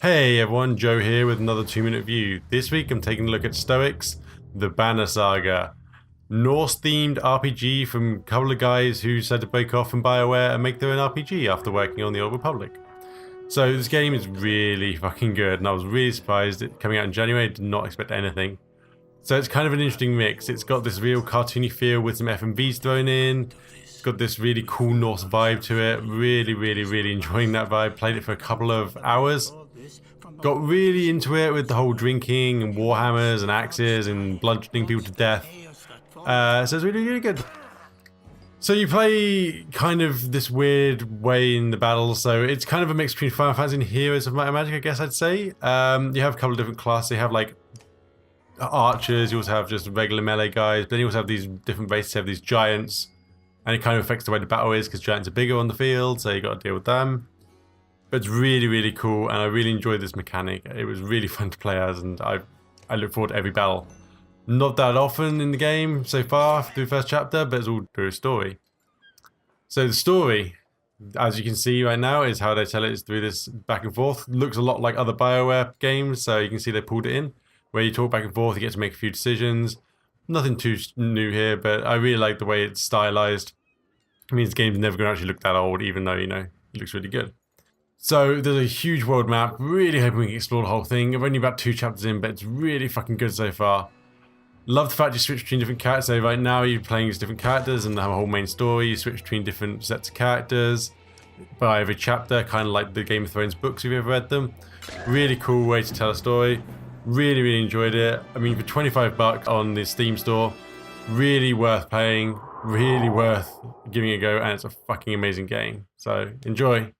Hey everyone, Joe here with another 2-minute view. This week I'm taking a look at Stoics, the Banner Saga. Norse-themed RPG from a couple of guys who decided to break off from BioWare and make their own RPG after working on the Old Republic. So this game is really fucking good and I was really surprised it coming out in January. I did not expect anything. So it's kind of an interesting mix. It's got this real cartoony feel with some FMVs thrown in. It's got this really cool Norse vibe to it. Really enjoying that vibe. Played it for a couple of hours. Got really into it with the whole drinking and warhammers and axes and bludgeoning people to death. So it's really good. So you play kind of this weird way in the battle. So it's kind of a mix between Final Fantasy and Heroes of Might and Magic, I guess I'd say. You have a couple of different classes. You have like archers. You also have just regular melee guys. But then you also have these different races. You have these giants. And it kind of affects the way the battle is because giants are bigger on the field. So you got to deal with them. But it's really cool, and I really enjoyed this mechanic. It was really fun to play as, and I look forward to every battle. Not that often in the game so far through the first chapter, but it's all through a story. So the story, as you can see right now, is how they tell it is through this back and forth. Looks a lot like other BioWare games, so you can see they pulled it in, where you talk back and forth, you get to make a few decisions. Nothing too new here, but I really like the way it's stylized. It means the game's never going to actually look that old, even though, you know, it looks really good. So there's a huge world map, really hoping we can explore the whole thing. I'm only about 2 chapters in, but it's really fucking good so far. Love the fact you switch between different characters. So right now you're playing as different characters and have a whole main story. You switch between different sets of characters by every chapter, kind of like the Game of Thrones books if you've ever read them. Really cool way to tell a story. Really enjoyed it. I mean, for 25 bucks on the Steam store, really worth playing, really worth giving it a go, and it's a fucking amazing game. So enjoy.